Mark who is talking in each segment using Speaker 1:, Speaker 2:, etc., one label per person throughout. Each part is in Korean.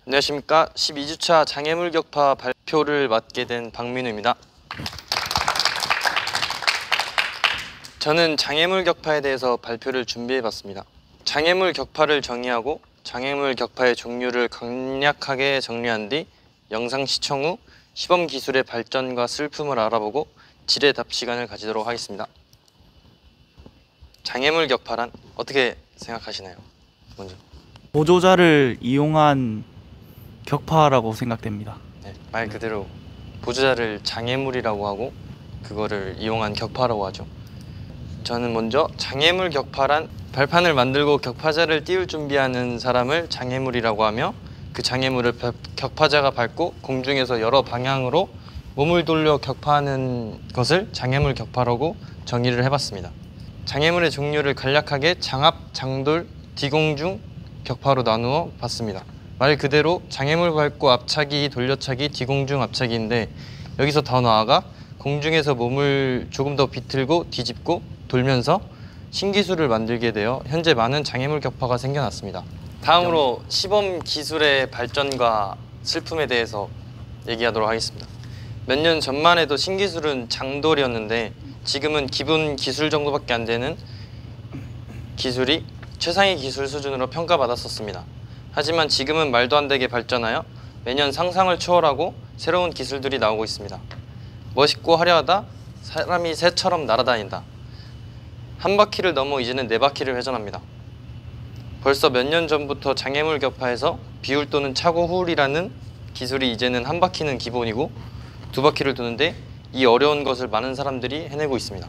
Speaker 1: 안녕하십니까. 12주차 장애물 격파 발표를 맡게 된 박민우입니다. 저는 장애물 격파에 대해서 발표를 준비해봤습니다. 장애물 격파를 정의하고 장애물 격파의 종류를 간략하게 정리한 뒤 영상 시청 후 시범 기술의 발전과 슬픔을 알아보고 질의 답 시간을 가지도록 하겠습니다. 장애물 격파란 어떻게 생각하시나요? 먼저.
Speaker 2: 보조자를 이용한 격파라고 생각됩니다.
Speaker 1: 네, 말 그대로 보조자를 장애물이라고 하고 그거를 이용한 격파라고 하죠. 저는 먼저 장애물 격파란 발판을 만들고 격파자를 띄울 준비하는 사람을 장애물이라고 하며 그 장애물을 격파자가 밟고 공중에서 여러 방향으로 몸을 돌려 격파하는 것을 장애물 격파라고 정의를 해봤습니다. 장애물의 종류를 간략하게 장압, 장돌, 뒤공중 격파로 나누어 봤습니다. 말 그대로 장애물 밟고 앞차기, 돌려차기, 뒤공중 앞차기인데 여기서 더 나아가 공중에서 몸을 조금 더 비틀고 뒤집고 돌면서 신기술을 만들게 되어 현재 많은 장애물 격파가 생겨났습니다. 다음으로 시범 기술의 발전과 슬픔에 대해서 얘기하도록 하겠습니다. 몇 년 전만 해도 신기술은 장돌이었는데 지금은 기본 기술 정도밖에 안 되는 기술이 최상위 기술 수준으로 평가받았었습니다. 하지만 지금은 말도 안 되게 발전하여 매년 상상을 초월하고 새로운 기술들이 나오고 있습니다. 멋있고 화려하다, 사람이 새처럼 날아다닌다. 한 바퀴를 넘어 이제는 네 바퀴를 회전합니다. 벌써 몇 년 전부터 장애물 격파에서 비울 또는 차고 훌이라는 기술이 이제는 한 바퀴는 기본이고 두 바퀴를 도는데 이 어려운 것을 많은 사람들이 해내고 있습니다.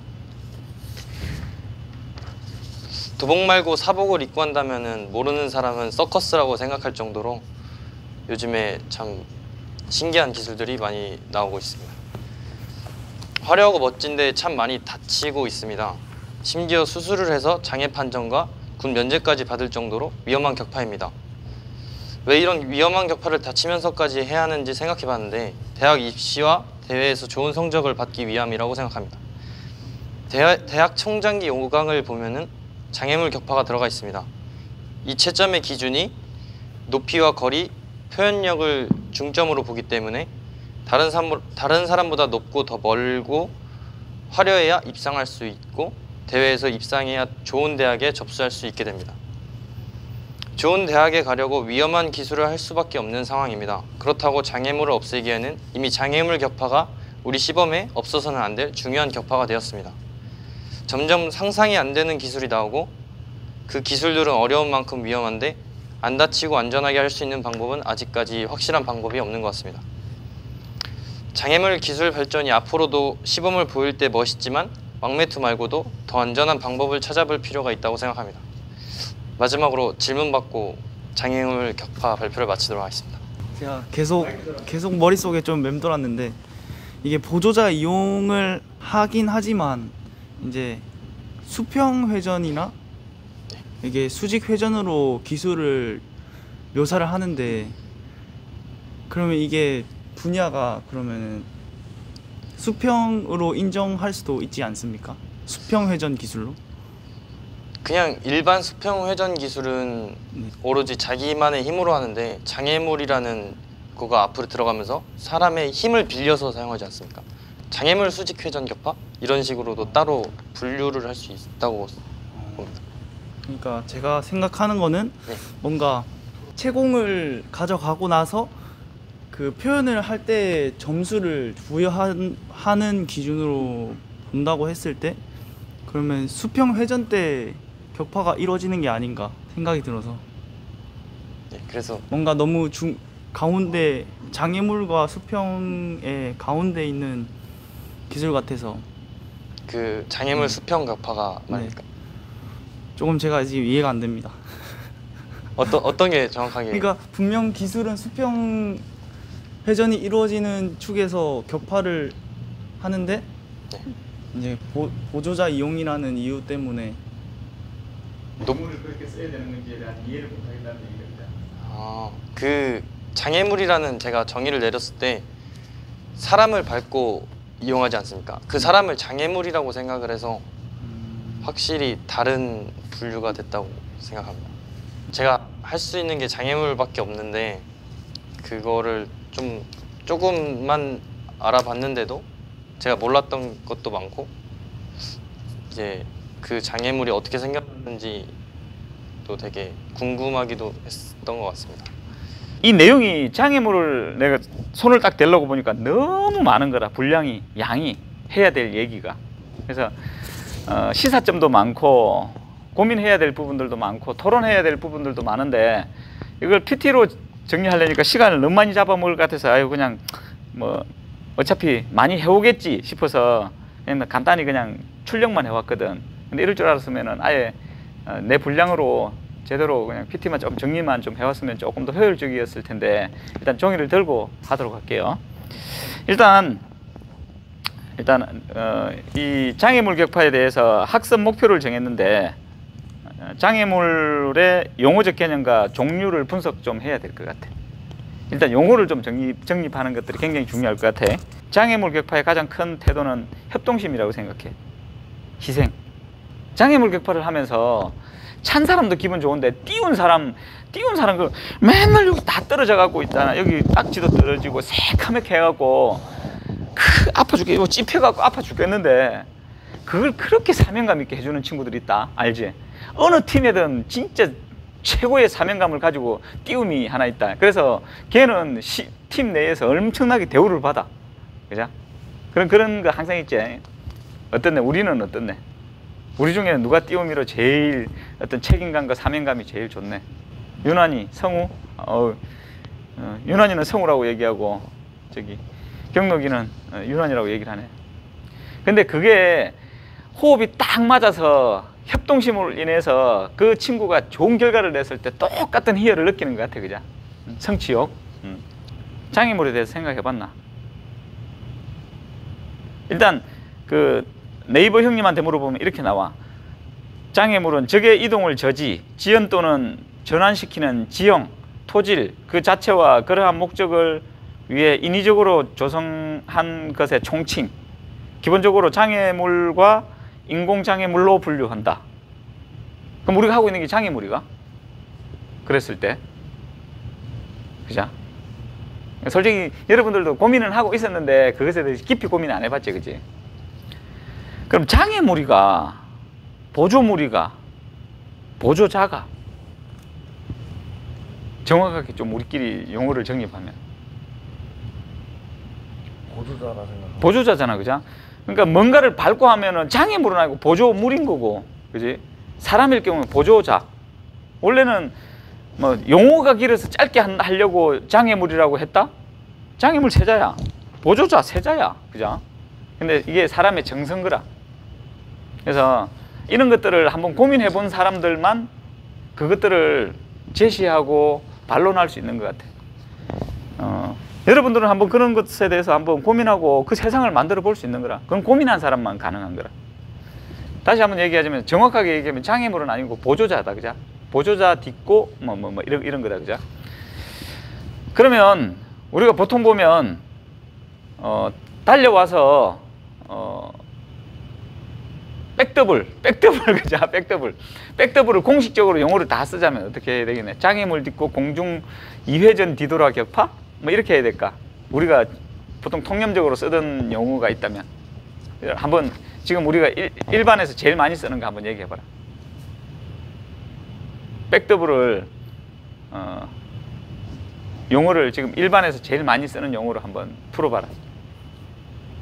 Speaker 1: 도복 말고 사복을 입고 한다면 모르는 사람은 서커스라고 생각할 정도로 요즘에 참 신기한 기술들이 많이 나오고 있습니다. 화려하고 멋진데 참 많이 다치고 있습니다. 심지어 수술을 해서 장애 판정과 군 면제까지 받을 정도로 위험한 격파입니다. 왜 이런 위험한 격파를 다치면서까지 해야 하는지 생각해봤는데 대학 입시와 대회에서 좋은 성적을 받기 위함이라고 생각합니다. 대학 총장기 요강을 보면은 장애물 격파가 들어가 있습니다. 이 채점의 기준이 높이와 거리, 표현력을 중점으로 보기 때문에 다른 사람보다 높고 더 멀고 화려해야 입상할 수 있고 대회에서 입상해야 좋은 대학에 접수할 수 있게 됩니다. 좋은 대학에 가려고 위험한 기술을 할 수밖에 없는 상황입니다. 그렇다고 장애물을 없애기에는 이미 장애물 격파가 우리 시범에 없어서는 안 될 중요한 격파가 되었습니다. 점점 상상이 안 되는 기술이 나오고 그 기술들은 어려운 만큼 위험한데 안 다치고 안전하게 할 수 있는 방법은 아직까지 확실한 방법이 없는 것 같습니다. 장애물 기술 발전이 앞으로도 시범을 보일 때 멋있지만 왕매투 말고도 더 안전한 방법을 찾아볼 필요가 있다고 생각합니다. 마지막으로 질문 받고 장애물 격파 발표를 마치도록 하겠습니다.
Speaker 2: 제가 계속 머릿속에 좀 맴돌았는데 이게 보조자 이용을 하긴 하지만 이제 수평 회전이나 이게 수직 회전으로 기술을 묘사를 하는데 그러면 이게 분야가 그러면은 수평으로 인정할 수도 있지 않습니까? 수평 회전 기술로?
Speaker 1: 그냥 일반 수평 회전 기술은 오로지 자기만의 힘으로 하는데 장애물이라는 거가 앞으로 들어가면서 사람의 힘을 빌려서 사용하지 않습니까? 장애물 수직 회전 격파? 이런 식으로도 따로 분류를 할 수 있다고 봅니다.
Speaker 2: 그러니까 제가 생각하는 거는 뭔가 채공을 가져가고 나서 그 표현을 할 때 점수를 부여하는 기준으로 본다고 했을 때 그러면 수평 회전 때 격파가 이루어지는 게 아닌가 생각이 들어서
Speaker 1: 그래서
Speaker 2: 뭔가 너무 가운데 장애물과 수평의 가운데 있는 기술 같아서
Speaker 1: 그 장애물 수평 격파가 말입니까?
Speaker 2: 조금 제가 지금 이해가 안 됩니다.
Speaker 1: 어떤 게 정확하게?
Speaker 2: 그러니까 분명 기술은 수평 회전이 이루어지는 축에서 격파를 하는데 이제 보조자 이용이라는 이유 때문에
Speaker 3: 장애물을 그렇게 써야 되는 건지에 대한 이해를 못하겠다는 얘기입니다.
Speaker 1: 그 장애물이라는 제가 정의를 내렸을 때 사람을 밟고 이용하지 않습니까? 그 사람을 장애물이라고 생각을 해서 확실히 다른 분류가 됐다고 생각합니다. 제가 할 수 있는 게 장애물밖에 없는데 그거를 좀 조금만 알아봤는데도 제가 몰랐던 것도 많고 이제 그 장애물이 어떻게 생겼는지 또 되게 궁금하기도 했던 것 같습니다.
Speaker 4: 이 내용이 장애물을 내가 손을 딱 대려고 보니까 너무 많은 거라, 분량이, 양이, 해야 될 얘기가. 그래서 시사점도 많고 고민해야 될 부분들도 많고 토론해야 될 부분들도 많은데 이걸 PT로 정리하려니까 시간을 너무 많이 잡아먹을 것 같아서 아유 그냥 뭐 어차피 많이 해오겠지 싶어서 그냥 간단히 그냥 출력만 해왔거든. 근데 이럴 줄 알았으면은 아예 내 분량으로 제대로 그냥 PT만 좀 정리만 좀 해왔으면 조금 더 효율적이었을 텐데 일단 종이를 들고 하도록 할게요. 일단 이 장애물 격파에 대해서 학습 목표를 정했는데 장애물의 용어적 개념과 종류를 분석 좀 해야 될 것 같아. 일단 용어를 좀 정립하는 것들이 굉장히 중요할 것 같아. 장애물 격파의 가장 큰 태도는 협동심이라고 생각해. 희생. 장애물 격파를 하면서 찬 사람도 기분 좋은데 띄운 사람 그 맨날 여기 다 떨어져 갖고 있잖아. 여기 딱지도 떨어지고 새카맣게 해갖고 아파 죽겠, 이거 찝혀갖고 아파 죽겠는데 그걸 그렇게 사명감 있게 해주는 친구들이 있다. 알지? 어느 팀에든 진짜 최고의 사명감을 가지고 띄움이 하나 있다. 그래서 걔는 팀 내에서 엄청나게 대우를 받아. 그죠? 그런 거 항상 있지. 어떻네? 우리는 어떻네? 우리 중에는 누가 띄우미로 제일 어떤 책임감과 사명감이 제일 좋네? 유난히, 성우? 유난히는 성우라고 얘기하고 저기 경록이는 유난이라고 얘기를 하네. 근데 그게 호흡이 딱 맞아서 협동심으로 인해서 그 친구가 좋은 결과를 냈을 때 똑같은 희열을 느끼는 것 같아. 그죠? 성취욕. 장애물에 대해서 생각해봤나? 일단 그 네이버 형님한테 물어보면 이렇게 나와. 장애물은 적의 이동을 저지, 지연 또는 전환시키는 지형, 토질 그 자체와 그러한 목적을 위해 인위적으로 조성한 것의 총칭. 기본적으로 장애물과 인공장애물로 분류한다. 그럼 우리가 하고 있는 게 장애물이가? 그랬을 때. 그죠? 솔직히 여러분들도 고민은 하고 있었는데 그것에 대해서 깊이 고민 안 해봤지, 그지? 그럼 장애물이가, 보조물이가, 보조자가 정확하게 좀 우리끼리 용어를 정립하면
Speaker 5: 보조자라 생각.
Speaker 4: 보조자잖아, 그죠? 그러니까 뭔가를 밟고 하면은 장애물은 아니고 보조물인 거고, 그지? 사람일 경우는 보조자. 원래는 뭐 용어가 길어서 짧게 하려고 장애물이라고 했다? 장애물 세자야. 보조자 세자야. 그죠? 근데 이게 사람의 정성거라. 그래서 이런 것들을 한번 고민해 본 사람들만 그것들을 제시하고 반론할 수 있는 것 같아. 여러분들은 한번 그런 것에 대해서 한번 고민하고 그 세상을 만들어 볼 수 있는 거라. 그건 고민한 사람만 가능한 거라. 다시 한번 얘기하자면, 정확하게 얘기하면 장애물은 아니고 보조자다, 그죠? 보조자 딛고 이런 거다, 그죠? 그러면 우리가 보통 보면 달려와서 백더블 그죠? 백더블을 공식적으로 용어를 다 쓰자면 어떻게 해야 되겠네? 장애물 딛고 공중 2회전 뒤돌아 격파? 뭐 이렇게 해야 될까? 우리가 보통 통념적으로 쓰던 용어가 있다면 한번 지금 우리가 일반에서 제일 많이 쓰는 거 한번 얘기해봐라. 백더블을 용어를 지금 일반에서 제일 많이 쓰는 용어로 한번 풀어봐라.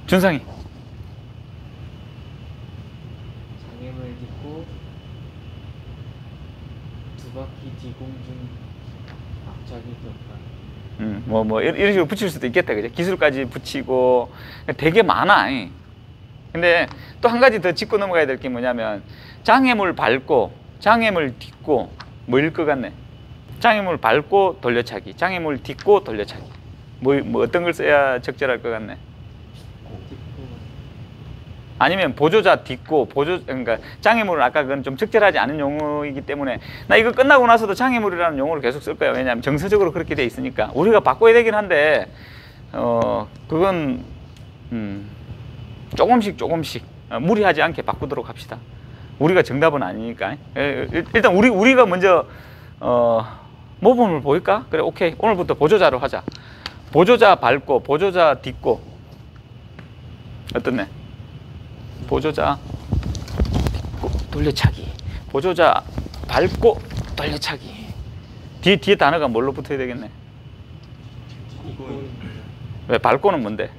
Speaker 4: 준상이.
Speaker 6: 장애물 딛고 두 바퀴 뒤공중 앞차기 격파.
Speaker 4: 이런 식으로 붙일 수도 있겠다, 그죠? 기술까지 붙이고 되게 많아. 근데 또 한 가지 더 짚고 넘어가야 될 게 뭐냐면 장애물 밟고 장애물 딛고 뭐일 것 같네? 장애물 밟고 돌려차기, 장애물 딛고 돌려차기. 뭐 어떤 걸 써야 적절할 것 같네? 아니면 보조자 딛고 그러니까 장애물은 아까 그건 좀 적절하지 않은 용어이기 때문에 나 이거 끝나고 나서도 장애물이라는 용어를 계속 쓸 거야. 왜냐하면 정서적으로 그렇게 돼 있으니까. 우리가 바꿔야 되긴 한데 그건 조금씩 무리하지 않게 바꾸도록 합시다. 우리가 정답은 아니니까. 일단 우리가 먼저 모범을 보일까? 그래, 오케이. 오늘부터 보조자로 하자. 보조자 밟고 보조자 딛고 어떻네? 보조자 딛고 돌려차기, 보조자 밟고 돌려차기. 뒤에 단어가 뭘로 붙어야 되겠네? 왜 밟고는 뭔데?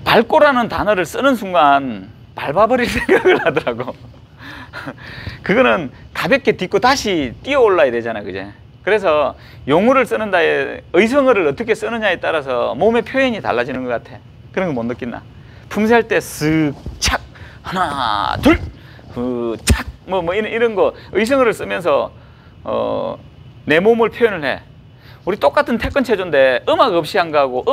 Speaker 4: 밟고라는 단어를 쓰는 순간 밟아버릴 생각을 하더라고. 그거는 가볍게 딛고 다시 뛰어 올라야 되잖아, 그제? 그래서 용어를 쓰는다에 의성어를 어떻게 쓰느냐에 따라서 몸의 표현이 달라지는 것 같아. 그런 거 못 느끼나? 품새할 때 쓱, 착, 하나, 둘, 착, 뭐 이런 거 의성어를 쓰면서 내 몸을 표현을 해. 우리 똑같은 태권 체조인데 음악 없이 한 거하고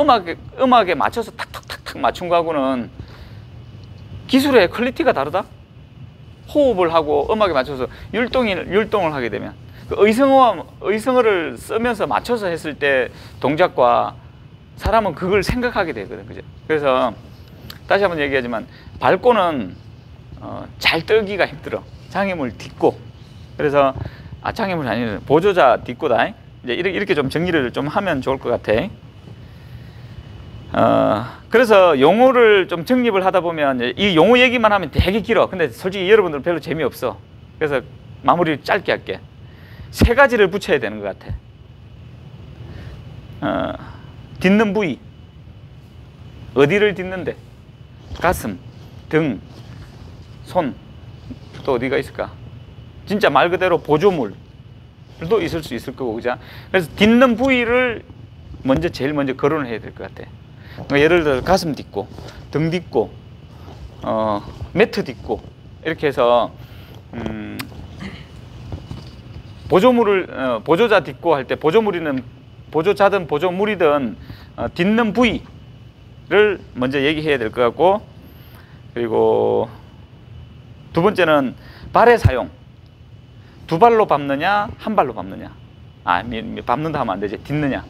Speaker 4: 음악에 맞춰서 탁탁탁탁 맞춘 거하고는 기술의 퀄리티가 다르다. 호흡을 하고 음악에 맞춰서 율동을 하게 되면 그 의성어를 쓰면서 맞춰서 했을 때 동작과 사람은 그걸 생각하게 되거든, 그죠? 그래서 다시 한번 얘기하지만 밟고는 잘 떨기가 힘들어. 장애물 딛고. 그래서 장애물 아니라 보조자 딛고다. 이제 이렇게 좀 정리를 좀 하면 좋을 것 같아. 그래서 용어를 좀 정립을 하다 보면 이 용어 얘기만 하면 되게 길어. 근데 솔직히 여러분들은 별로 재미없어. 그래서 마무리를 짧게 할게. 3가지를 붙여야 되는 것 같아. 딛는 부위. 어디를 딛는데? 가슴, 등, 손. 또 어디가 있을까? 진짜 말 그대로 보조물도 있을 수 있을 거고, 그죠? 그래서 딛는 부위를 제일 먼저 거론을 해야 될 것 같아. 그러니까 예를 들어 가슴 딛고, 등 딛고, 매트 딛고 이렇게 해서 보조자 딛고 할 때 보조자든 보조물이든 딛는 부위를 먼저 얘기해야 될 것 같고, 그리고 두 번째는 발의 사용. 2발로 밟느냐, 1발로 밟느냐. 밟는다 하면 안 되지. 딛느냐.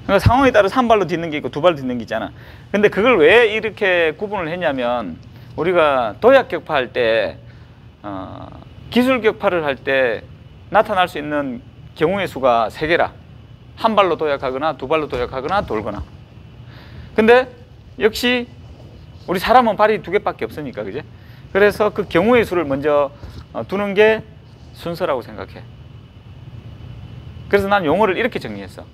Speaker 4: 그러니까 상황에 따라서 1발로 딛는 게 있고 2발로 딛는 게 있잖아. 근데 그걸 왜 이렇게 구분을 했냐면 우리가 도약 격파할 때 기술 격파를 할 때 나타날 수 있는 경우의 수가 3개라. 1발로 도약하거나 2발로 도약하거나 돌거나. 근데 역시 우리 사람은 발이 2개밖에 없으니까, 그제? 그래서 그 경우의 수를 먼저 두는 게 순서라고 생각해. 그래서 난 용어를 이렇게 정리했어.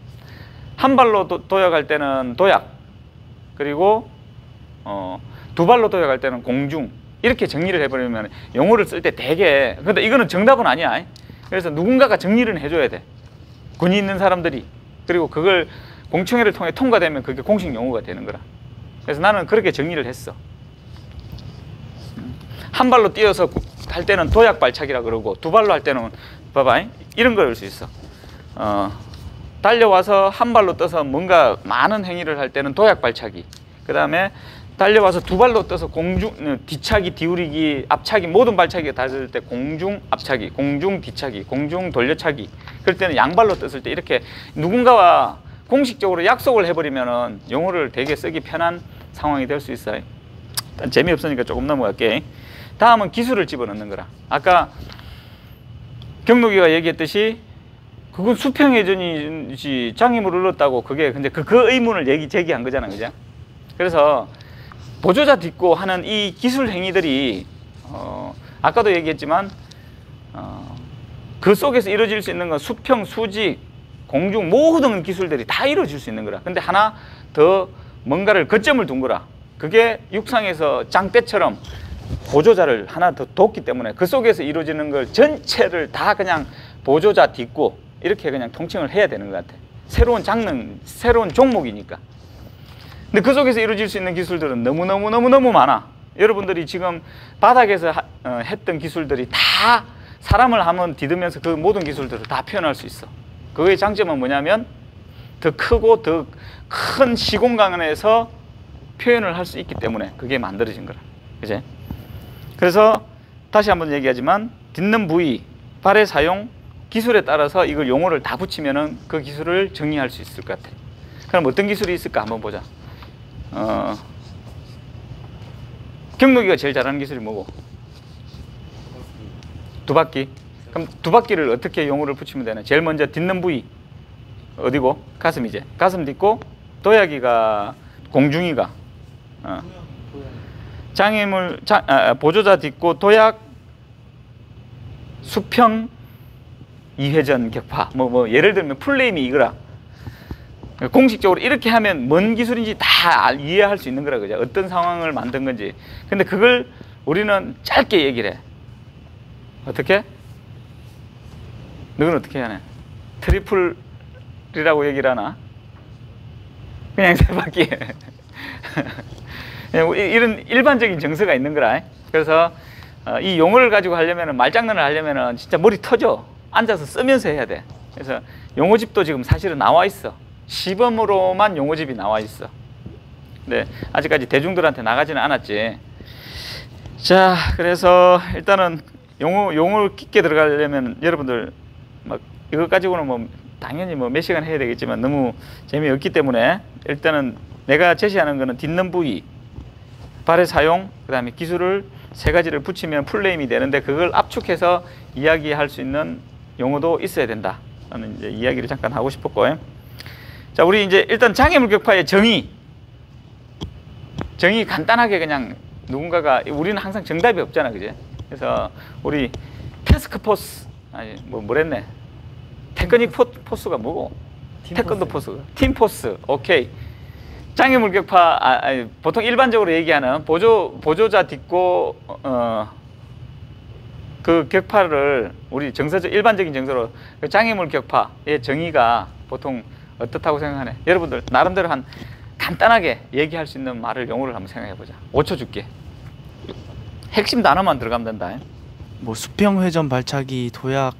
Speaker 4: 1발로 도약할 때는 도약, 그리고 2발로 도약할 때는 공중. 이렇게 정리를 해버리면 용어를 쓸 때 되게, 근데 이거는 정답은 아니야. 그래서 누군가가 정리를 해줘야 돼. 군이 있는 사람들이. 그리고 그걸 공청회를 통해 통과되면 그게 공식 용어가 되는 거라. 그래서 나는 그렇게 정리를 했어. 1발로 뛰어서 할 때는 도약 발차기라 그러고 2발로 할 때는 봐봐, 이런 걸 할 수 있어. 달려와서 1발로 떠서 뭔가 많은 행위를 할 때는 도약 발차기. 그 다음에 달려와서 2발로 떠서 공중 뒤차기, 뒤우리기, 앞차기, 모든 발차기가 다 될 때 공중 앞차기, 공중 뒤차기, 공중 돌려차기. 그럴 때는 양발로 떴을 때 이렇게 누군가와 공식적으로 약속을 해버리면은 용어를 되게 쓰기 편한 상황이 될 수 있어요. 일단 재미없으니까 조금 넘어갈게. 다음은 기술을 집어넣는 거라. 아까 경록이가 얘기했듯이 그건 수평회전이지 장애물을 넣었다고 그게 근데 그 의문을 제기한 거잖아, 그죠? 그래서 보조자 딛고 하는 이 기술 행위들이 아까도 얘기했지만 그 속에서 이루어질 수 있는 건 수평, 수직, 공중 모든 기술들이 다 이루어질 수 있는 거라. 근데 하나 더 뭔가를 거점을 둔 거라. 그게 육상에서 짱떼처럼 보조자를 하나 더 뒀기 때문에 그 속에서 이루어지는 걸 전체를 다 그냥 보조자 딛고 이렇게 그냥 통칭을 해야 되는 것 같아. 새로운 장르, 새로운 종목이니까. 근데 그 속에서 이루어질 수 있는 기술들은 너무 많아. 여러분들이 지금 바닥에서 했던 기술들이 다 사람을 한번 디디면서 그 모든 기술들을 다 표현할 수 있어. 그거의 장점은 뭐냐면 더 크고 더 큰 시공간에서 표현을 할 수 있기 때문에 그게 만들어진 거라. 그제? 그래서 다시 한번 얘기하지만 딛는 부위, 발의 사용, 기술에 따라서 이걸 용어를 다 붙이면은 그 기술을 정리할 수 있을 것 같아. 그럼 어떤 기술이 있을까 한번 보자. 경록이가 제일 잘하는 기술이 뭐고? 2바퀴. 그럼 2바퀴를 어떻게 용어를 붙이면 되나? 제일 먼저 딛는 부위 어디고? 가슴이지. 가슴 딛고 도약이가 공중이가 장애물 보조자 딛고 도약 수평 2회전 격파 뭐 예를 들면 플레임이 이거라. 공식적으로 이렇게 하면 뭔 기술인지 다 이해할 수 있는 거라 그죠. 어떤 상황을 만든 건지. 근데 그걸 우리는 짧게 얘기를 해. 어떻게? 너는 어떻게 하네? 트리플이라고 얘기를 하나? 그냥 세 바퀴. 이런 일반적인 정서가 있는 거라. 그래서 이 용어를 가지고 하려면 말장난을 하려면 진짜 머리 터져. 앉아서 쓰면서 해야 돼. 그래서 용어집도 지금 사실은 나와 있어. 시범으로만 용어집이 나와 있어. 근데 아직까지 대중들한테 나가지는 않았지. 자, 그래서 일단은 용어를 깊게 들어가려면 여러분들 막 이거 가지고는 뭐 당연히 뭐 몇 시간 해야 되겠지만 너무 재미없기 때문에 일단은 내가 제시하는 거는 딛는 부위, 발의 사용, 그다음에 기술을 세 가지를 붙이면 풀네임이 되는데 그걸 압축해서 이야기할 수 있는 용어도 있어야 된다. 라는 이제 이야기를 잠깐 하고 싶었고. 자, 우리 이제 일단 장애물 격파의 정의 간단하게 그냥 누군가가 우리는 항상 정답이 없잖아, 그제? 그래서 우리 태스크포스 아니 뭐랬네? 테크닉 포스가 뭐고? 태권도 포스가 팀포스. 오케이. 장애물 격파 보통 일반적으로 얘기하는 보조자 딛고 그 격파를 우리 정서적 일반적인 정서로 그 장애물 격파의 정의가 보통 어떻다고 생각하네? 여러분들 나름대로 한 간단하게 얘기할 수 있는 말을 용어를 한번 생각해 보자. 5초 줄게. 핵심 단어만 들어가면 된다.
Speaker 2: 뭐 수평 회전 발차기, 도약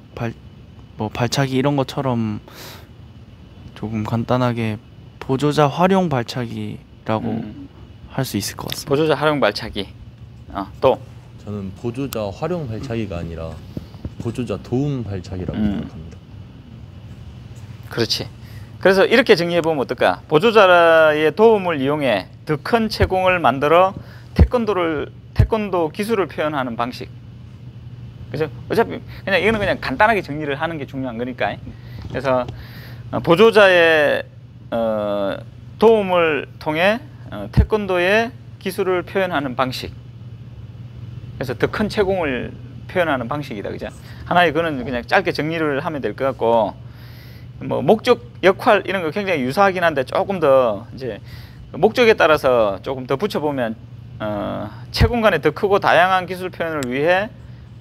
Speaker 2: 발차기 이런 것처럼 조금 간단하게 보조자 활용 발차기라고 할 수 있을 것 같습니다.
Speaker 4: 보조자 활용 발차기. 또
Speaker 5: 저는 보조자 활용 발차기가 아니라 보조자 도움 발차기라고 생각합니다.
Speaker 4: 그렇지. 그래서 이렇게 정리해 보면 어떨까? 보조자의 도움을 이용해 더 큰 채공을 만들어 태권도 기술을 표현하는 방식. 그래서 어차피 그냥 이거는 그냥 간단하게 정리를 하는 게 중요한 거니까. 그래서 보조자의 도움을 통해 태권도의 기술을 표현하는 방식. 그래서 더 큰 채공을 표현하는 방식이다, 그죠? 하나의 그는 그냥 짧게 정리를 하면 될 것 같고, 뭐 목적, 역할 이런 거 굉장히 유사하긴 한데 조금 더 이제 목적에 따라서 조금 더 붙여보면 채공 간의 더 크고 다양한 기술 표현을 위해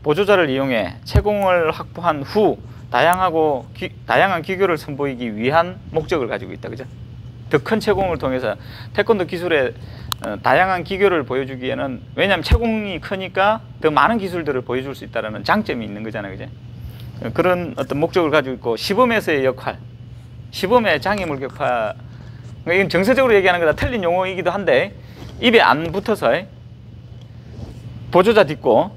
Speaker 4: 보조자를 이용해 채공을 확보한 후 다양한 기교를 선보이기 위한 목적을 가지고 있다, 그죠? 더 큰 채공을 통해서 태권도 기술의 다양한 기교를 보여주기에는 왜냐하면 채공이 크니까 더 많은 기술들을 보여줄 수 있다는 장점이 있는 거잖아요, 그죠? 그런 어떤 목적을 가지고 있고 시범에서의 역할, 시범의 장애물 격파, 그러니까 이건 정서적으로 얘기하는 거다 틀린 용어이기도 한데 입에 안 붙어서 보조자 딛고,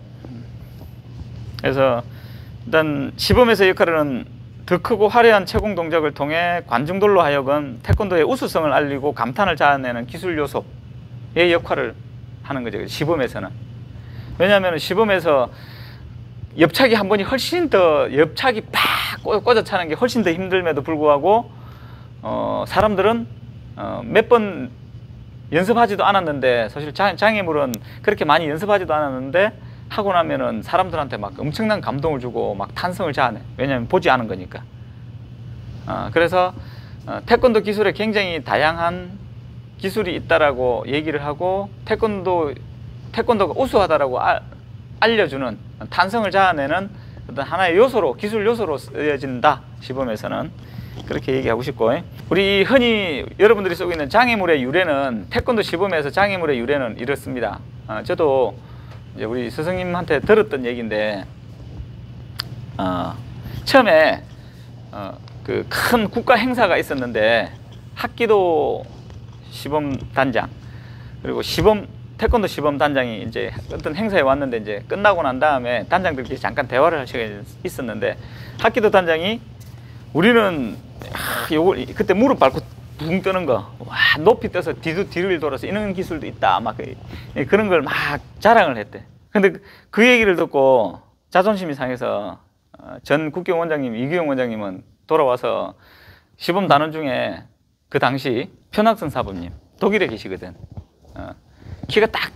Speaker 4: 그래서 일단 시범에서의 역할은 더 크고 화려한 채공 동작을 통해 관중들로 하여금 태권도의 우수성을 알리고 감탄을 자아내는 기술 요소의 역할을 하는 거죠, 시범에서는. 왜냐하면 시범에서 옆차기 한 번이 훨씬 더 옆차기 팍 꽂아 차는 게 훨씬 더 힘들음에도 불구하고 사람들은 몇 번 연습하지도 않았는데, 사실 장애물은 그렇게 많이 연습하지도 않았는데 하고 나면은 사람들한테 막 엄청난 감동을 주고 막 탄성을 자아내. 왜냐하면 보지 않은 거니까. 그래서 태권도 기술에 굉장히 다양한 기술이 있다라고 얘기를 하고 태권도가 우수하다라고 알려주는, 탄성을 자아내는 어떤 하나의 요소로, 기술 요소로 쓰여진다, 시범에서는. 그렇게 얘기하고 싶고, 우리 흔히 여러분들이 쓰고 있는 장애물의 유래는, 태권도 시범에서 장애물의 유래는 이렇습니다. 저도 이제 우리 스승님한테 들었던 얘기인데, 처음에 그 큰 국가 행사가 있었는데 합기도 시범 단장, 그리고 태권도 시범 단장이 이제 어떤 행사에 왔는데, 이제 끝나고 난 다음에 단장들끼리 잠깐 대화를 할 시간이 있었는데, 합기도 단장이 우리는 요걸 그때 무릎 밟고 붕 뜨는 거, 와, 높이 떠서 뒤를 돌아서 이런 기술도 있다, 막 그런 걸 막 자랑을 했대. 근데 그 얘기를 듣고 자존심이 상해서 전 국경 원장님 이규영 원장님은 돌아와서 시범 단원 중에 그 당시 편학선 사부님 독일에 계시거든. 키가 딱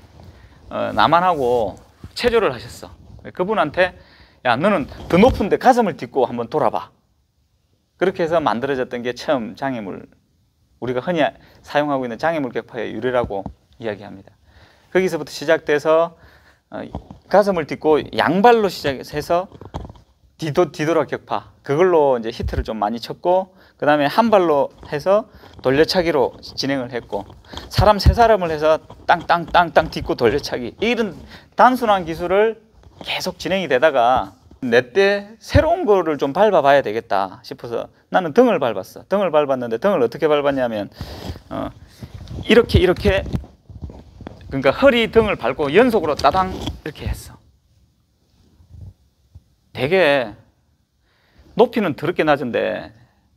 Speaker 4: 나만하고 체조를 하셨어. 그분한테 야 너는 더 높은데 가슴을 딛고 한번 돌아봐. 그렇게 해서 만들어졌던 게 처음 장애물, 우리가 흔히 사용하고 있는 장애물 격파의 유래라고 이야기합니다. 거기서부터 시작돼서 가슴을 딛고 양발로 시작해서 뒤돌아 격파, 그걸로 이제 히트를 좀 많이 쳤고, 그 다음에 한 발로 해서 돌려차기로 진행을 했고, 사람 세 사람을 해서 땅땅땅땅 딛고 돌려차기, 이런 단순한 기술을 계속 진행이 되다가 내 때 새로운 거를 좀 밟아봐야 되겠다 싶어서 나는 등을 밟았어. 등을 밟았는데 등을 어떻게 밟았냐면 이렇게 그러니까 허리 등을 밟고 연속으로 따당 이렇게 했어. 되게 높이는 더럽게 낮은데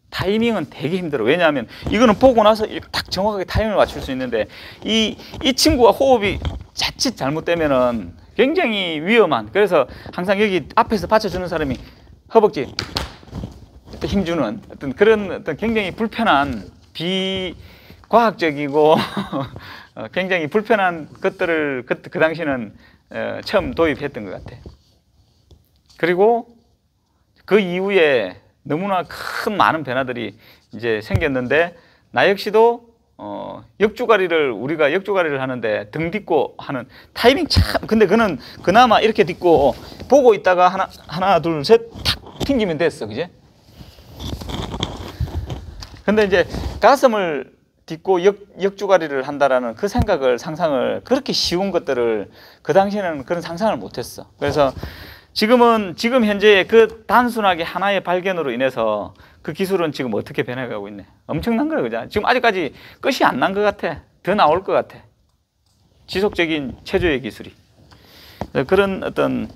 Speaker 4: 타이밍은 되게 힘들어. 왜냐하면 이거는 보고 나서 딱 정확하게 타이밍을 맞출 수 있는데 이 친구가 호흡이 자칫 잘못되면은 굉장히 위험한, 그래서 항상 여기 앞에서 받쳐주는 사람이 허벅지 힘주는 어떤 그런 어떤 굉장히 불편한 비과학적이고 굉장히 불편한 것들을 그 당시는 처음 도입했던 것 같아. 그리고 그 이후에 너무나 큰 많은 변화들이 이제 생겼는데, 나 역시도 우리가 역주가리를 하는데 등 딛고 하는 타이밍 참, 근데 그는 그나마 이렇게 딛고 보고 있다가 하나 둘 셋 탁 튕기면 됐어, 그지? 근데 이제 가슴을 딛고 역주가리를 한다라는 그 상상을, 그렇게 쉬운 것들을 그 당시에는 그런 상상을 못했어. 그래서 지금 현재 그 단순하게 하나의 발견으로 인해서 그 기술은 지금 어떻게 변해가고 있네. 엄청난 거야, 그죠? 지금 아직까지 끝이 안 난 것 같아. 더 나올 것 같아. 지속적인 체조의 기술이. 그런 어떤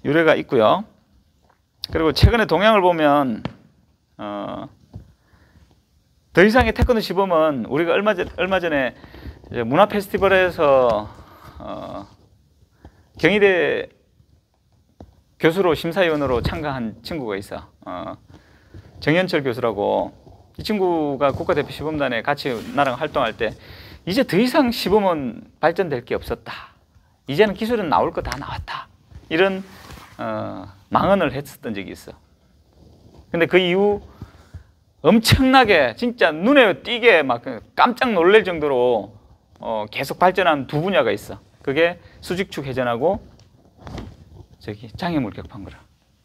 Speaker 4: 유래가 있고요. 그리고 최근에 동향을 보면 더 이상의 태권도 시범은 우리가 얼마 전에 문화 페스티벌에서 경희대 교수로 심사위원으로 참가한 친구가 있어. 정현철 교수라고. 이 친구가 국가대표 시범단에 같이 나랑 활동할 때 이제 더 이상 시범은 발전될 게 없었다. 이제는 기술은 나올 거 다 나왔다. 이런 망언을 했었던 적이 있어. 근데 그 이후 엄청나게 진짜 눈에 띄게 막 깜짝 놀랄 정도로 계속 발전한 두 분야가 있어. 그게 수직축 회전하고 장애물 격파인 거라.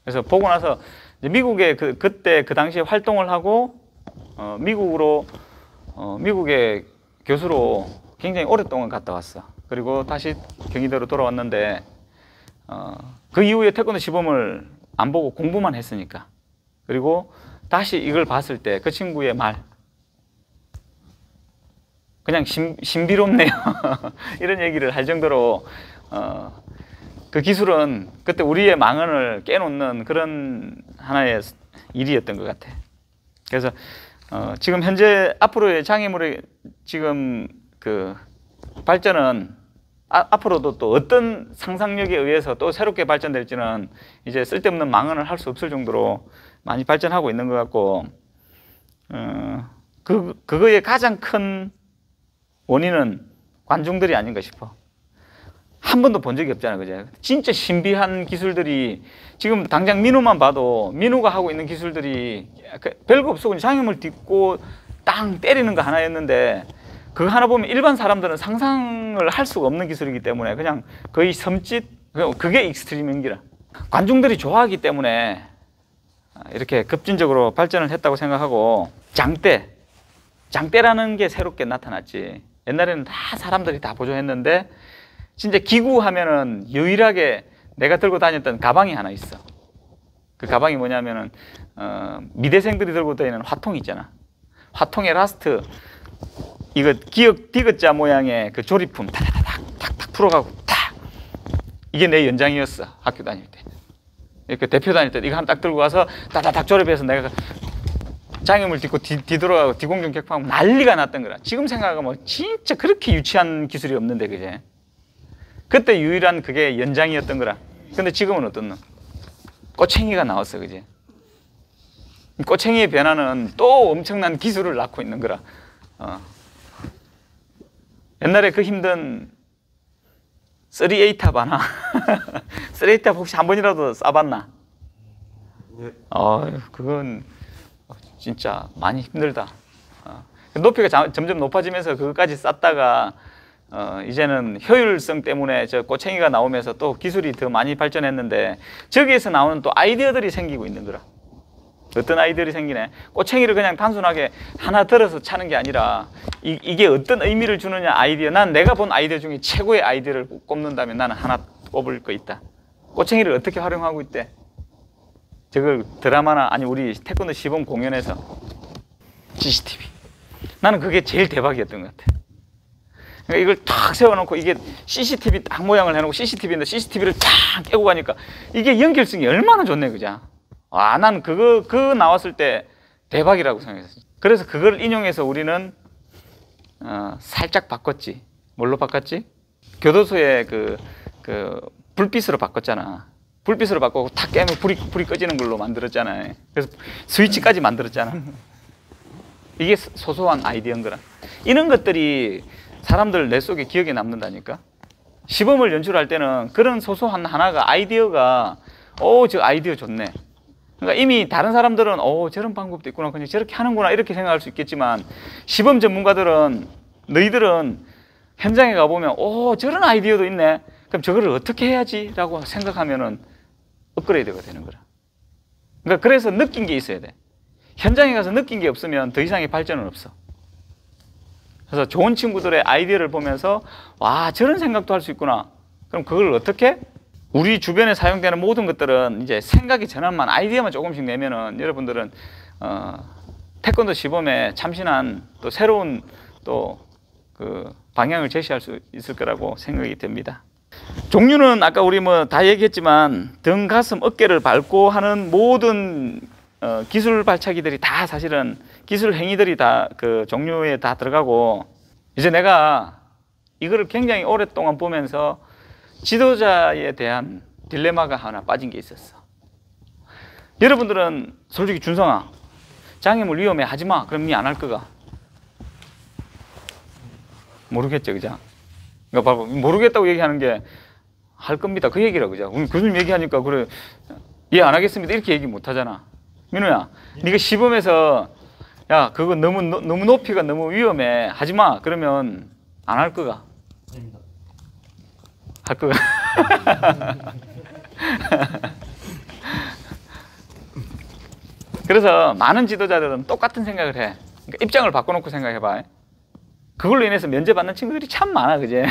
Speaker 4: 그래서 보고 나서 이제 미국에 그때 그 당시에 활동을 하고 미국의 교수로 굉장히 오랫동안 갔다 왔어. 그리고 다시 경희대로 돌아왔는데 그 이후에 태권도 시범을 안 보고 공부만 했으니까. 그리고 다시 이걸 봤을 때 그 친구의 말 그냥 신비롭네요. 이런 얘기를 할 정도로 그 기술은 그때 우리의 망언을 깨놓는 그런 하나의 일이었던 것 같아. 그래서 지금 현재 앞으로의 장애물의 지금 그 발전은 앞으로도 또 어떤 상상력에 의해서 또 새롭게 발전될지는 이제 쓸데없는 망언을 할 수 없을 정도로 많이 발전하고 있는 것 같고, 그거의 가장 큰 원인은 관중들이 아닌가 싶어. 한 번도 본 적이 없잖아, 그죠? 진짜 신비한 기술들이 지금 당장 민우만 봐도 민우가 하고 있는 기술들이 별거 없어. 그냥 장애물 딛고 땅 때리는 거 하나였는데, 그거 하나 보면 일반 사람들은 상상을 할 수가 없는 기술이기 때문에 그냥 거의 섬짓, 그게 익스트림인 기라. 관중들이 좋아하기 때문에 이렇게 급진적으로 발전을 했다고 생각하고, 장대라는 게 새롭게 나타났지. 옛날에는 다 사람들이 다 보조했는데 진짜 기구 하면은 유일하게 내가 들고 다녔던 가방이 하나 있어. 그 가방이 뭐냐면은 미대생들이 들고 다니는 화통 있잖아. 화통의 라스트 이거 디귿자 모양의 그 조립품 탁탁탁 풀어가고 탁, 이게 내 연장이었어. 학교 다닐 때 이렇게 대표 다닐 때 이거 하나 딱 들고 가서 딱딱딱 조립해서 내가 장애물 딛고 뒤돌아가고 뒤공중 격파하면 난리가 났던 거라. 지금 생각하면 진짜 그렇게 유치한 기술이 없는데, 그제? 그때 유일한 그게 연장이었던 거라. 근데 지금은 어떻노? 꼬챙이가 나왔어, 그제? 꼬챙이의 변화는 또 엄청난 기술을 낳고 있는 거라. 옛날에 그 힘든 3A탑 아나? 3A탑 혹시 한 번이라도 싸봤나? 그건 진짜 많이 힘들다. 높이가 점점 높아지면서 그것까지 쌓다가 이제는 효율성 때문에 저 꼬챙이가 나오면서 또 기술이 더 많이 발전했는데 저기에서 나오는 또 아이디어들이 생기고 있는 거라. 어떤 아이디어들이 생기네. 꼬챙이를 그냥 단순하게 하나 들어서 차는 게 아니라 이게 어떤 의미를 주느냐 아이디어. 난 내가 본 아이디어 중에 최고의 아이디어를 꼽는다면 나는 하나 꼽을 거 있다. 꼬챙이를 어떻게 활용하고 있대? 저걸 드라마나 아니 우리 태권도 시범 공연에서 CCTV. 나는 그게 제일 대박이었던 것 같아. 그러니까 이걸 탁 세워놓고 이게 CCTV 딱 모양을 해놓고 CCTV인데 CCTV를 탁 깨고 가니까 이게 연결성이 얼마나 좋네, 그죠? 난 그거 나왔을 때 대박이라고 생각했어요. 그래서 그걸 인용해서 우리는 살짝 바꿨지. 뭘로 바꿨지? 교도소에 그 불빛으로 바꿨잖아. 불빛으로 바꾸고 탁 깨면 불이 꺼지는 걸로 만들었잖아요. 그래서 스위치까지 만들었잖아. 이게 소소한 아이디어인 거라. 이런 것들이 사람들 뇌 속에 기억에 남는다니까. 시범을 연출할 때는 그런 소소한 하나가 아이디어가 저 아이디어 좋네. 그러니까 이미 다른 사람들은 저런 방법도 있구나, 그냥 저렇게 하는구나 이렇게 생각할 수 있겠지만 시범 전문가들은 너희들은 현장에 가보면 저런 아이디어도 있네. 그럼 저거를 어떻게 해야지? 라고 생각하면은 업그레이드가 되는 거라. 그러니까 그래서 느낀 게 있어야 돼. 현장에 가서 느낀 게 없으면 더 이상의 발전은 없어. 그래서 좋은 친구들의 아이디어를 보면서 와, 저런 생각도 할 수 있구나. 그럼 그걸 어떻게? 우리 주변에 사용되는 모든 것들은 이제 생각의 전환만, 아이디어만 조금씩 내면은 여러분들은 태권도 시범에 참신한 또 새로운 또 그 방향을 제시할 수 있을 거라고 생각이 됩니다. 종류는 아까 우리 뭐 다 얘기했지만 등, 가슴, 어깨를 밟고 하는 모든 기술 발차기들이 다 사실은 기술 행위들이 다 그 종류에 다 들어가고, 이제 내가 이거를 굉장히 오랫동안 보면서 지도자에 대한 딜레마가 하나 빠진 게 있었어. 여러분들은 솔직히 준성아, 장애물 위험해 하지마. 그럼 니 안 할 거가? 모르겠죠, 그죠? 그러니까 봐봐, 모르겠다고 얘기하는 게 할 겁니다. 그 얘기라, 그죠? 교수님 얘기하니까 그래, 예, 안 하겠습니다. 이렇게 얘기 못 하잖아. 민우야, 네가 시범에서 야, 그거 너무 높이가 너무 위험해 하지마. 그러면 안 할 거가?
Speaker 5: 아닙니다.
Speaker 4: 할 거가? 그래서 많은 지도자들은 똑같은 생각을 해. 그러니까 입장을 바꿔놓고 생각해봐. 그걸로 인해서 면제받는 친구들이 참 많아, 그제?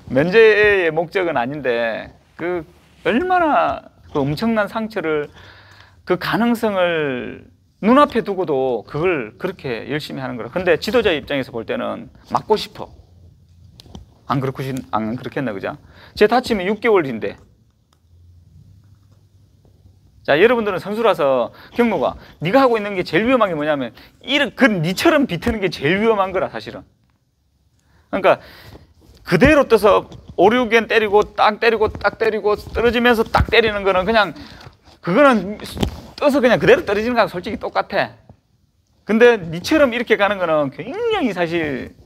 Speaker 4: 면제의 목적은 아닌데 그 얼마나 그 엄청난 상처를, 그 가능성을 눈앞에 두고도 그걸 그렇게 열심히 하는 거라. 근데 지도자 입장에서 볼 때는 막고 싶어. 안 그렇겠나, 그죠? 쟤 다치면 6개월 뒤인데. 자, 여러분들은 선수라서 경로가 네가 하고 있는 게 제일 위험한 게 뭐냐면 니처럼 비트는 게 제일 위험한 거라, 사실은. 그러니까 그대로 떠서 5, 6엔 때리고 딱 때리고 떨어지면서 딱 때리는 거는 그냥 그거는 떠서 그냥 그대로 떨어지는 거하고 솔직히 똑같아. 근데 니처럼 이렇게 가는 거는 굉장히 사실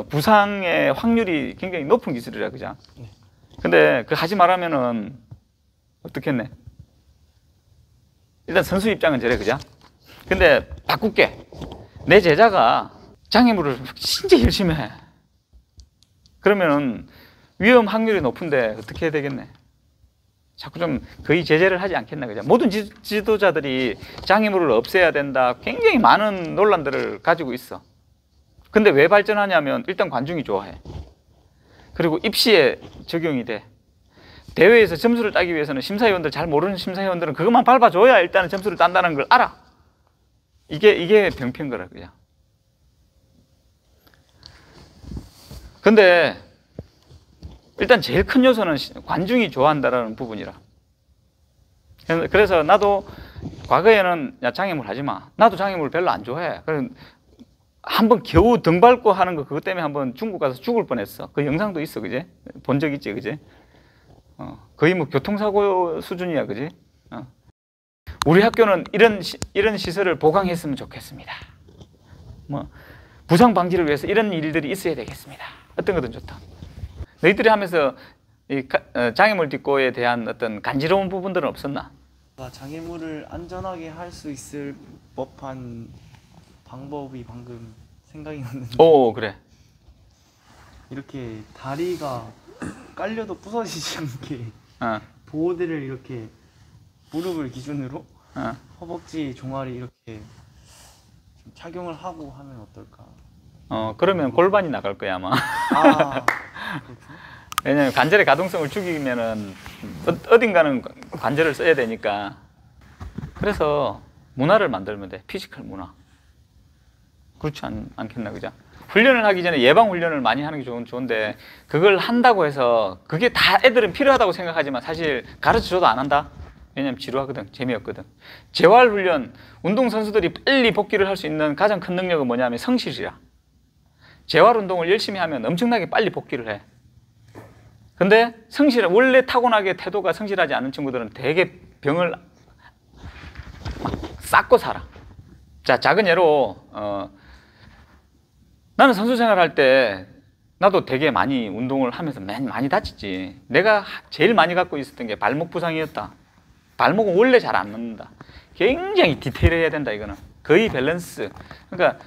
Speaker 4: 부상의 확률이 굉장히 높은 기술이라, 그죠? 근데 그 하지 말라면은 어떻겠네? 일단 선수 입장은 저래, 그죠? 근데 바꿀게. 내 제자가 장애물을 진짜 열심히 해. 그러면은 위험 확률이 높은데 어떻게 해야 되겠네? 자꾸 좀 거의 제재를 하지 않겠나, 그죠? 모든 지도자들이 장애물을 없애야 된다, 굉장히 많은 논란들을 가지고 있어. 근데 왜 발전하냐면 일단 관중이 좋아해. 그리고 입시에 적용이 돼. 대회에서 점수를 따기 위해서는 심사위원들, 잘 모르는 심사위원들은 그것만 밟아줘야 일단은 점수를 딴다는 걸 알아. 이게 병폐인 거라, 그죠? 근데 일단 제일 큰 요소는 관중이 좋아한다는 부분이라. 그래서 나도 과거에는 야, 장애물 하지 마. 나도 장애물 별로 안 좋아해. 한번 겨우 등 밟고 하는 거 그것 때문에 한번 중국 가서 죽을 뻔했어. 그 영상도 있어, 그지? 본 적 있지, 그지? 거의 뭐 교통사고 수준이야, 그지? 우리 학교는 이런 시설을 보강했으면 좋겠습니다. 뭐 부상 방지를 위해서 이런 일들이 있어야 되겠습니다. 어떤 거든 좋다. 너희들이 하면서 이 장애물 딛고에 대한 어떤 간지러운 부분들은 없었나?
Speaker 2: 장애물을 안전하게 할 수 있을 법한 방법이 방금 생각이 났는데
Speaker 4: 오, 그래.
Speaker 2: 이렇게 다리가 깔려도 부서지지 않게
Speaker 4: 어,
Speaker 2: 보호대를 이렇게 무릎을 기준으로
Speaker 4: 어.
Speaker 2: 허벅지 종아리 이렇게 좀 착용을 하고 하면 어떨까?
Speaker 4: 그러면 골반이 나갈 거야 아마.
Speaker 2: 아 그렇구나.
Speaker 4: 왜냐면 관절의 가동성을 죽이면은 어딘가는 관절을 써야 되니까. 그래서 문화를 만들면 돼. 피지컬 문화. 그렇지 않겠나, 그죠? 훈련을 하기 전에 예방 훈련을 많이 하는 게 좋은데 그걸 한다고 해서 그게 다 애들은 필요하다고 생각하지만 사실 가르쳐줘도 안 한다. 왜냐면 지루하거든, 재미없거든. 재활 훈련, 운동선수들이 빨리 복귀를 할 수 있는 가장 큰 능력은 뭐냐면 성실이라. 재활 운동을 열심히 하면 엄청나게 빨리 복귀를 해. 근데 원래 타고나게 태도가 성실하지 않은 친구들은 되게 병을 막 쌓고 살아. 자, 작은 예로 나는 선수 생활할 때 나도 되게 많이 운동을 하면서 많이 다쳤지. 내가 제일 많이 갖고 있었던 게 발목 부상이었다. 발목은 원래 잘 안 맞는다. 굉장히 디테일해야 된다, 이거는. 거의 밸런스. 그러니까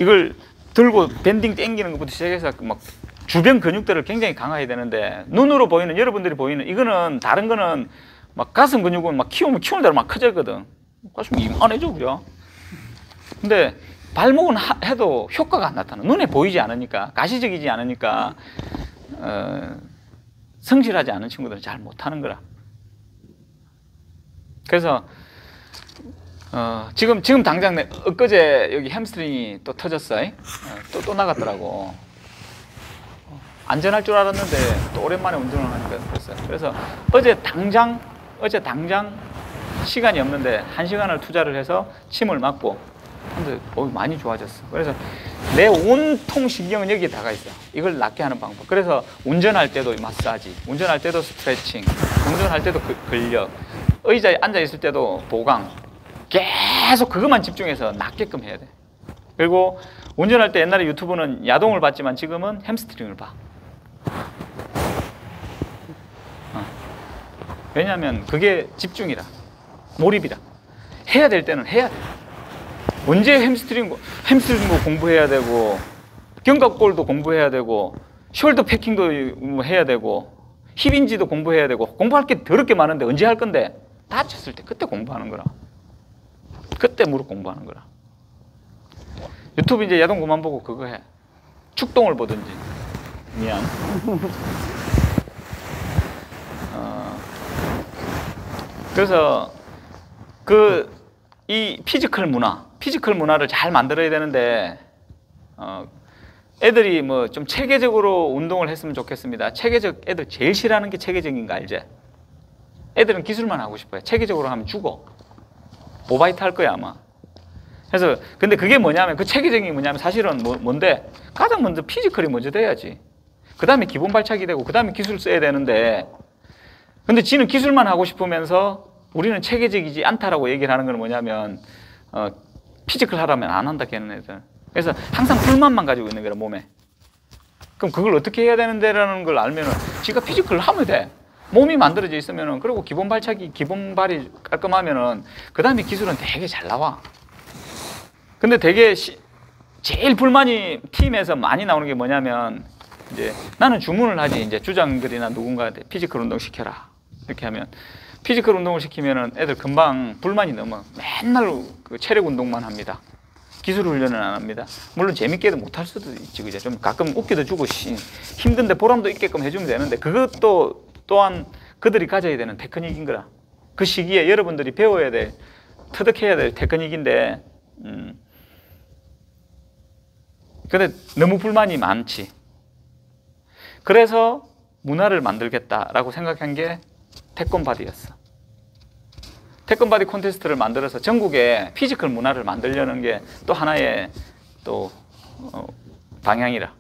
Speaker 4: 이걸 들고 밴딩 당기는 것부터 시작해서 막 주변 근육들을 굉장히 강화해야 되는데 눈으로 보이는, 여러분들이 보이는 이거는, 다른 거는 막 가슴 근육은 막 키우면 키우는 대로 막 커졌거든. 가슴이 이만해져, 그죠? 근데 발목은 해도 효과가 안 나타나. 눈에 보이지 않으니까, 가시적이지 않으니까 성실하지 않은 친구들은 잘 못하는 거라. 그래서 지금 당장 엊그제 여기 햄스트링이 또 터졌어. 또 나갔더라고. 안전할 줄 알았는데 또 오랜만에 운동을 하니까 그랬어요. 그래서 어제 당장 시간이 없는데 1시간을 투자를 해서 침을 맞고 근데 많이 좋아졌어. 그래서 내 온통 신경은 여기에 다가 있어. 이걸 낫게 하는 방법. 그래서 운전할 때도 마사지, 운전할 때도 스트레칭, 운전할 때도 근력, 의자에 앉아 있을 때도 보강, 계속 그것만 집중해서 낫게끔 해야 돼. 그리고 운전할 때 옛날에 유튜브는 야동을 봤지만 지금은 햄스트링을 봐. 왜냐하면 그게 집중이라, 몰입이라. 해야 될 때는 해야 돼. 언제 햄스트링 공부해야 되고, 견갑골도 공부해야 되고, 숄더 패킹도 해야 되고, 힙인지도 공부해야 되고, 공부할 게 더럽게 많은데 언제 할 건데? 다쳤을 때 그때 공부하는 거라. 그때 무릎 공부하는 거라. 유튜브 이제 야동 그만 보고 그거 해. 축동을 보든지. 미안. 그래서 이 피지컬 문화를 잘 만들어야 되는데 애들이 뭐 좀 체계적으로 운동을 했으면 좋겠습니다. 애들 제일 싫어하는 게 체계적인 거 알지? 애들은 기술만 하고 싶어요. 체계적으로 하면 죽어. 오바이트 할 거야 아마. 그래서 근데 그게 뭐냐면, 그 체계적인 게 뭐냐면 사실은 뭔데? 가장 먼저 피지컬이 먼저 돼야지. 그 다음에 기본 발차기 되고 그 다음에 기술 써야 되는데, 근데 지는 기술만 하고 싶으면서 우리는 체계적이지 않다라고 얘기를 하는 건 뭐냐면 피지컬 하라면 안 한다 걔는 애들. 그래서 항상 불만만 가지고 있는 거라 몸에. 그럼 그걸 어떻게 해야 되는데라는 걸 알면은 지가 피지컬을 하면 돼. 몸이 만들어져 있으면은, 그리고 기본 발차기, 기본 발이 깔끔하면은 그 다음에 기술은 되게 잘 나와. 근데 되게 제일 불만이 팀에서 많이 나오는 게 뭐냐면, 이제 나는 주문을 하지. 이제 주장들이나 누군가한테 피지컬 운동 시켜라. 이렇게 하면 피지컬 운동을 시키면은 애들 금방 불만이 넘어. 맨날 그 체력 운동만 합니다. 기술 훈련은 안 합니다. 물론 재밌게도 못할 수도 있지, 그죠? 좀 가끔 웃기도 주고 힘든데 보람도 있게끔 해주면 되는데, 그것도 또한 그들이 가져야 되는 테크닉인 거라. 그 시기에 여러분들이 배워야 돼, 터득해야 될 테크닉인데, 근데 너무 불만이 많지. 그래서 문화를 만들겠다라고 생각한 게 태권바디였어. 태권바디 콘테스트를 만들어서 전국에 피지컬 문화를 만들려는 게 또 하나의 또 방향이라.